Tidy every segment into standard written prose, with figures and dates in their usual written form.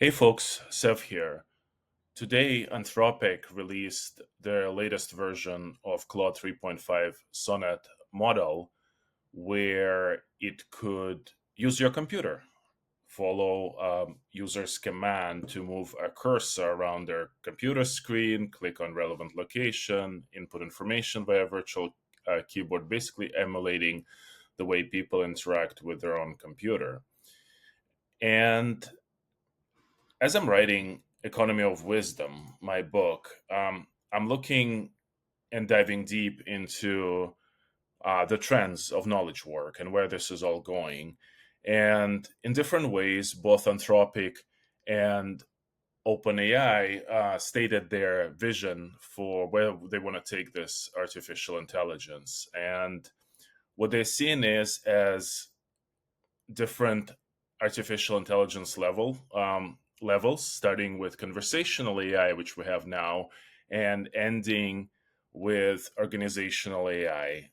Hey folks, Sev here. Today, Anthropic released their latest version of Claude 3.5 Sonnet model, where it could use your computer, follow user's command to move a cursor around their computer screen, click on relevant location, input information via virtual keyboard, basically emulating the way people interact with their own computer. And as I'm writing Economy of Wisdom, my book, I'm looking and diving deep into the trends of knowledge work and where this is all going. And in different ways, both Anthropic and OpenAI stated their vision for where they want to take this artificial intelligence. And what they're seeing is as different artificial intelligence levels, starting with conversational AI, which we have now, and ending with organizational AI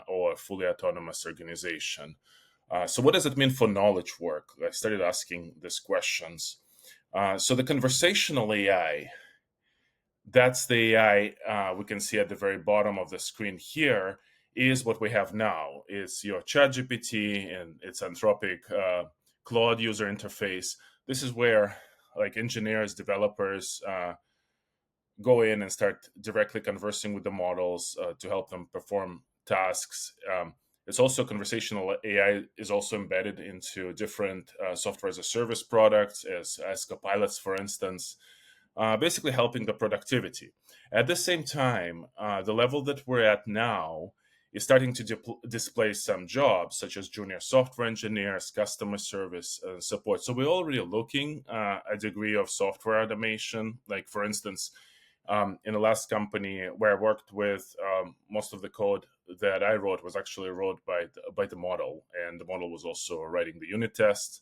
or fully autonomous organization. So, what does it mean for knowledge work? I started asking these questions. So, the conversational AI, that's the AI we can see at the very bottom of the screen here, is what we have now. It's your ChatGPT and its Anthropic Claude user interface. This is where like engineers, developers go in and start directly conversing with the models to help them perform tasks. It's also conversational AI is also embedded into different software as a service products, as copilots, for instance, basically helping the productivity. At the same time, the level that we're at now is starting to displace some jobs, such as junior software engineers, customer service support. So we're already looking a degree of software automation. Like, for instance, in the last company where I worked with, most of the code that I wrote was actually wrote by the model, and the model was also writing the unit tests.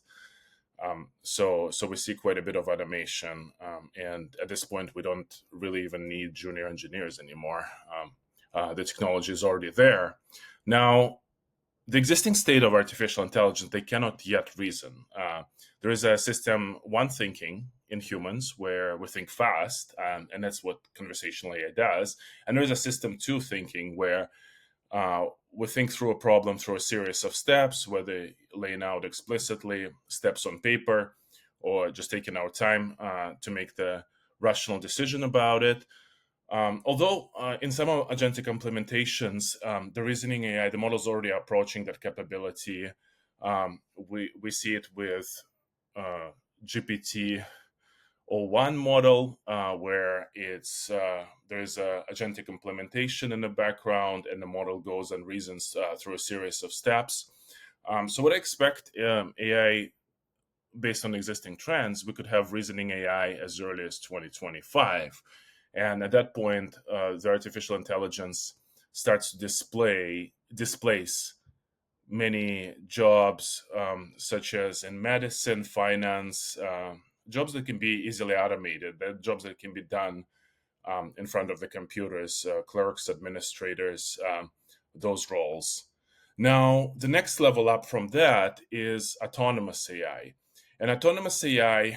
So we see quite a bit of automation, and at this point, we don't really even need junior engineers anymore. The technology is already there. Now, the existing state of artificial intelligence, they cannot yet reason. There is a system one thinking in humans where we think fast, and that's what conversational AI does. And there is a system two thinking where we think through a problem through a series of steps, whether laying out explicitly steps on paper or just taking our time to make the rational decision about it. Although in some agentic implementations, the reasoning AI, the models already are approaching that capability. We see it with GPT or one model where it's there's a agentic implementation in the background, and the model goes and reasons through a series of steps. So what I expect AI based on existing trends, we could have reasoning AI as early as 2025, and at that point, the artificial intelligence starts to displace many jobs, such as in medicine, finance, jobs that can be easily automated, jobs that can be done in front of the computers, clerks, administrators, those roles. Now, the next level up from that is autonomous AI. And autonomous AI,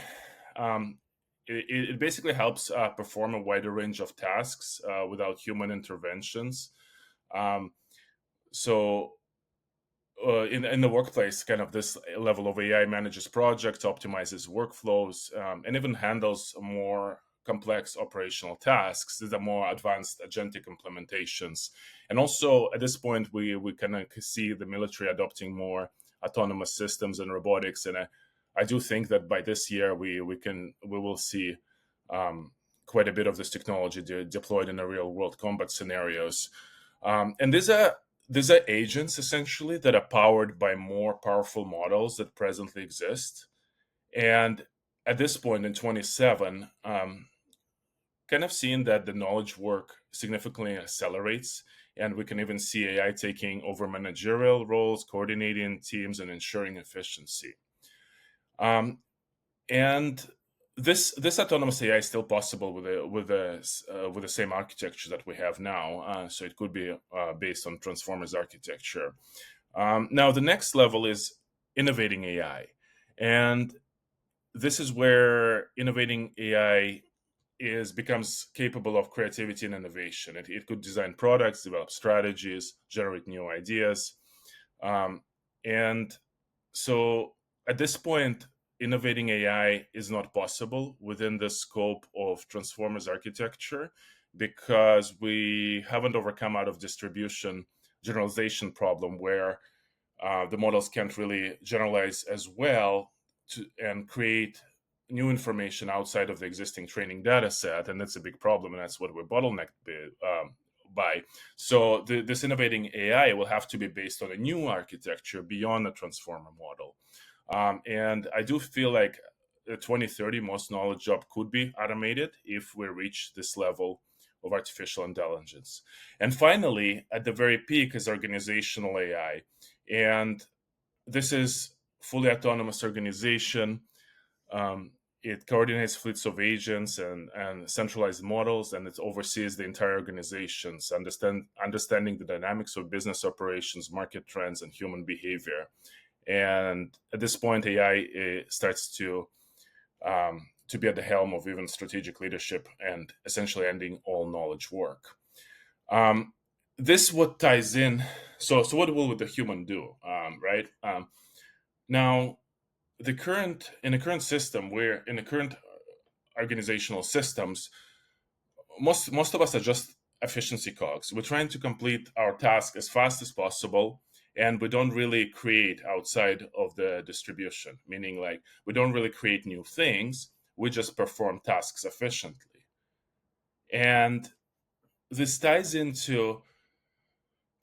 it basically helps perform a wider range of tasks without human interventions. Um, so in the workplace, kind of this level of AI manages projects, optimizes workflows, and even handles more complex operational tasks. These are more advanced agentic implementations. And also, at this point, we kind of see the military adopting more autonomous systems and robotics. And I do think that by this year, we will see quite a bit of this technology deployed in the real world combat scenarios. And these are agents essentially that are powered by more powerful models that presently exist. And at this point in 27, kind of seeing that the knowledge work significantly accelerates, and we can even see AI taking over managerial roles, coordinating teams, and ensuring efficiency. Um, and this autonomous AI is still possible with the same architecture that we have now. So it could be based on transformers architecture. Now the next level is innovating AI, and this is where innovating AI is becomes capable of creativity and innovation. It could design products, develop strategies, generate new ideas, um, and so at this point, innovating AI is not possible within the scope of Transformers architecture because we haven't overcome out of distribution generalization problem where the models can't really generalize as well and create new information outside of the existing training data set. And that's a big problem. And that's what we're bottlenecked by. So this innovating AI will have to be based on a new architecture beyond the transformer model. And I do feel like 2030, most knowledge job could be automated if we reach this level of artificial intelligence. And finally, at the very peak is organizational AI. And this is fully autonomous organization. Um, it coordinates fleets of agents and centralized models, and it oversees the entire organizations, understanding the dynamics of business operations, market trends, and human behavior. And at this point, AI starts to be at the helm of even strategic leadership and essentially ending all knowledge work. Um, this what ties in. So what will the human do, right? Now, the current system, where in the current organizational systems, most of us are just efficiency cogs. We're trying to complete our task as fast as possible, and we don't really create outside of the distribution. Meaning, like we don't really create new things. We just perform tasks efficiently, and this ties into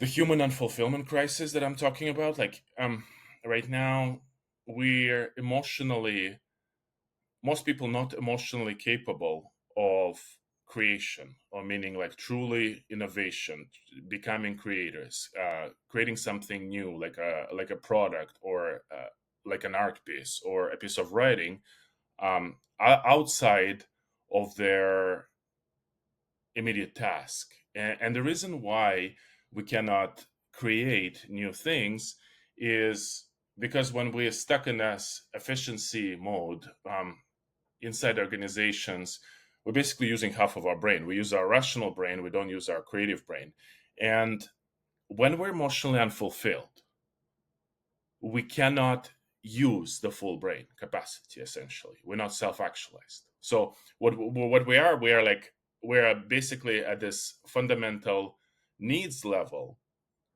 the human unfulfillment crisis that I'm talking about. Like, right now, we're emotionally most people not emotionally capable of creation, or meaning like truly innovation, becoming creators, creating something new, like a product, or like an art piece or a piece of writing, outside of their immediate task. And the reason why we cannot create new things is because when we're stuck in this efficiency mode, inside organizations, we're basically using half of our brain. We use our rational brain, we don't use our creative brain. And when we're emotionally unfulfilled, we cannot use the full brain capacity. Essentially, we're not self-actualized. So what we are like, we're basically at this fundamental needs level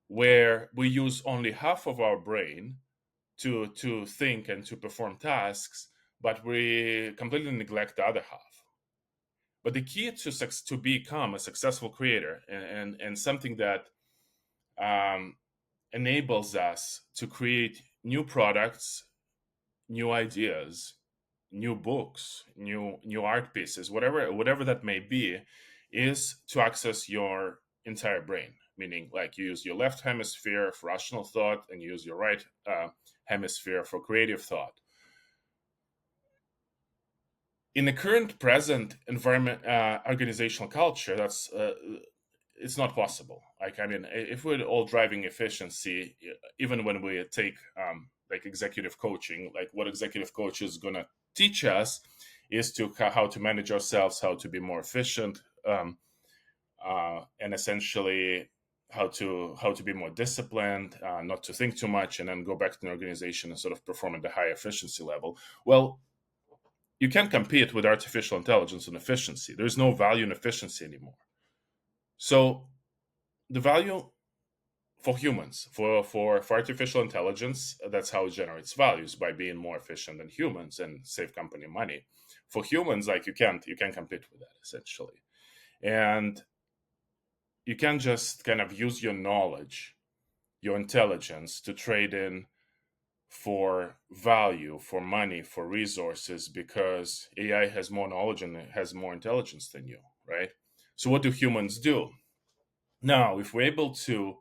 where we use only half of our brain to think and to perform tasks, but we completely neglect the other half. But the key to become a successful creator, and something that um, enables us to create new products, new ideas, new books, new art pieces, whatever that may be, is to access your entire brain. Meaning, like you use your left hemisphere for rational thought, and you use your right hemisphere for creative thought. In the current present environment, organizational culture, that's it's not possible. Like, I mean, if we're all driving efficiency, even when we take like executive coaching, like what executive coach is going to teach us is to how to manage ourselves, how to be more efficient, and essentially how to be more disciplined, not to think too much, and then go back to the organization and sort of perform at the high efficiency level. Well, you can't compete with artificial intelligence and efficiency. There's no value in efficiency anymore. So the value for humans, for artificial intelligence, that's how it generates values, by being more efficient than humans and save company money. For humans, like you can't compete with that, essentially. And you can't just kind of use your knowledge, your intelligence, to trade in for value, for money, for resources, because AI has more knowledge and it has more intelligence than you, right? So what do humans do? Now, if we're able to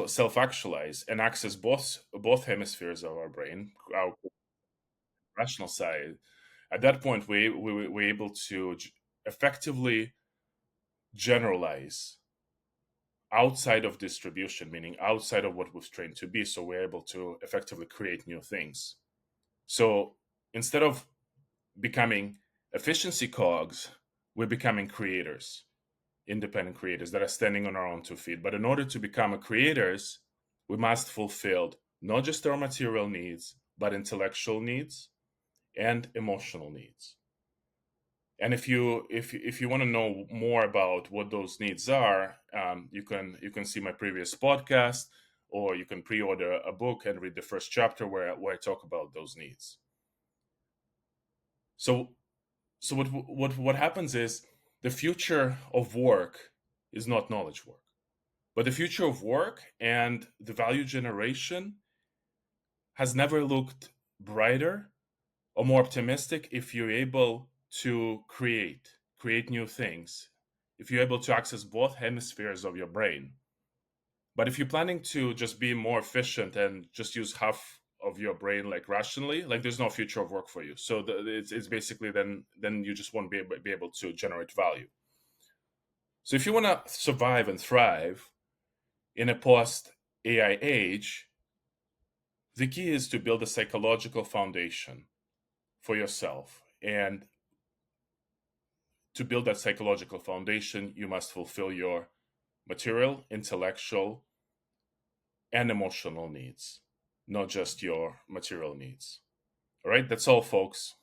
self-actualize and access both hemispheres of our brain, our rational side, at that point we're able to effectively generalize outside of distribution, meaning outside of what we've trained to be. So we're able to effectively create new things. So instead of becoming efficiency cogs, we're becoming creators, independent creators that are standing on our own 2 feet. But in order to become a creators, we must fulfill not just our material needs, but intellectual needs and emotional needs. And if you want to know more about what those needs are, you can see my previous podcast, or you can pre-order a book and read the first chapter where I talk about those needs. So so what happens is the future of work is not knowledge work, but the future of work and the value generation has never looked brighter or more optimistic if you're able to create new things, if you're able to access both hemispheres of your brain. But if you're planning to just be more efficient and just use half of your brain like rationally, like there's no future of work for you. So it's basically then you just won't be able to generate value. So if you want to survive and thrive in a post AI age, the key is to build a psychological foundation for yourself. And to build that psychological foundation, you must fulfill your material, intellectual, and emotional needs, not just your material needs. All right, that's all, folks.